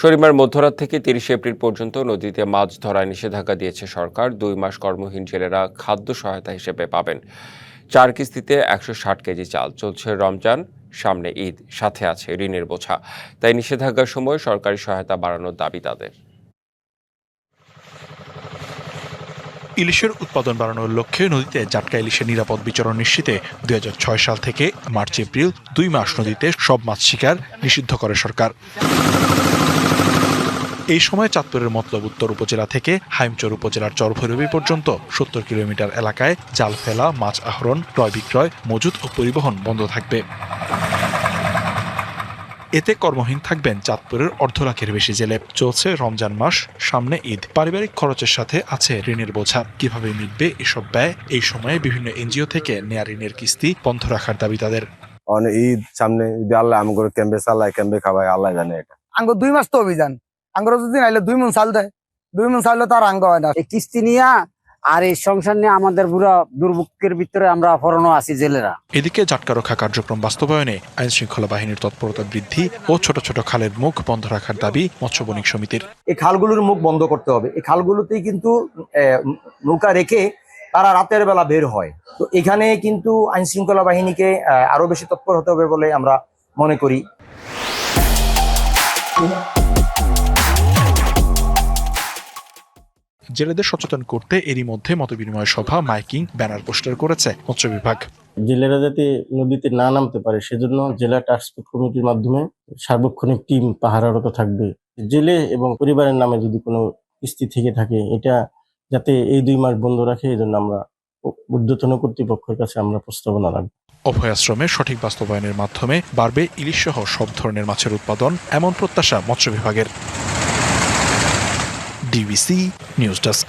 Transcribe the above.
শনিবার মধ্যরাত থেকে ৩০ এপ্রিল পর্যন্ত নদীতে মাছ ধরায় নিষেধাজ্ঞা দিয়েছে সরকার। ২ মাস কর্মহীন জেলেরা খাদ্য সহায়তা হিসেবে পাবেন ৪ কিস্তিতে ১৬০ কেজি চাল। চলছে রমজান, সামনে ঈদ, সাথে আছে ঋণের বোঝা। তাই নিষেধাজ্ঞার সময় সরকারি সহায়তা বাড়ানোর দাবি তাদের। ইলিশের উৎপাদন বাড়ানোর লক্ষ্যে নদীতে জাটকা ইলিশের নিরাপদ বিচরণ নিশ্চিতে ২০০৬ সাল থেকে মার্চ এপ্রিল ২ মাস নদীতে সব মাছ শিকার নিষিদ্ধ করে সরকার। এই সময় চাঁদপুরের মতলব উত্তর উপজেলা থেকে হাইমচর উপজেলার চরভৈরবী পর্যন্ত ৭০ কিলোমিটার এলাকায় জাল ফেলা, মাছ আহরণ, ক্রয় বিক্রয়, মজুত ও পরিবহন বন্ধ থাকবে। এতে কর্মহীন থাকবেন চাঁদপুরের ১.৫ লাখের বেশি জেলে। চলছে রমজান মাস, সামনে ঈদ, পারিবারিক খরচের সাথে আছে ঋণের বোঝা। কিভাবে মিটবে এসব ব্যয়? এই সময়ে বিভিন্ন এনজিও থেকে নেয়া ঋণের কিস্তি বন্ধ রাখার দাবি তাদের। ঈদ সামনে, আল্লাহ আমগর ক্যাম্পে চালায়, ক্যাম্পে খাওয়ায়, আল্লাহ জানে। এটা আঙ্গ 2 মাস তো অভিযান, আঙ্গর যদি নাইলে 2 মন চাল দেয়, 2 মন চাইলে তার আঙ্গ হয় না। এই কিস্তি নিয়ে আর এই সংসার নিয়ে আমাদের পুরো দুর্ভোগের ভিতরে আমরা ফরনো আছি জেলেরা। এদিকে জাটকা রক্ষা কার্যক্রম বাস্তবায়নে আইন শৃঙ্খলা বাহিনীর তৎপরতা বৃদ্ধি ও ছোট ছোট খালের মুখ বন্ধ রাখার দাবি মৎস্য বণিক সমিতির। এই খালগুলোর মুখ বন্ধ করতে হবে। এই খালগুলোতেই কিন্তু নৌকা রেখে তারা রাতের বেলা বের হয়। তো এখানে কিন্তু আইন শৃঙ্খলা বাহিনীকে আরো বেশি তৎপর হতে হবে বলে আমরা মনে করি। জেলেদের সচেতন করতে এরই মধ্যে মতবিনিময় সভা, মাইকিং, ব্যানার পোস্টার করেছে মৎস্য বিভাগ। জেলেরা যাতে নদীতে না নামতে পারে সেজন্য জেলা টাস্কফোর্স কমিটির মাধ্যমে সার্বক্ষণিক টিম পাহারারত থাকবে। জেলে এবং পরিবারের নামে যদি কোনো কিস্তি থেকে থাকে, এটা যাতে এই 2 মাস বন্ধ রাখে, এই জন্য আমরা ঊর্ধ্বতন কর্তৃপক্ষের কাছে আমরা প্রস্তাবনা রাখবো। অভয়াশ্রমে সঠিক বাস্তবায়নের মাধ্যমে বাড়বে ইলিশ সহ সব ধরনের মাছের উৎপাদন, এমন প্রত্যাশা মৎস্য বিভাগের। DBC news desk.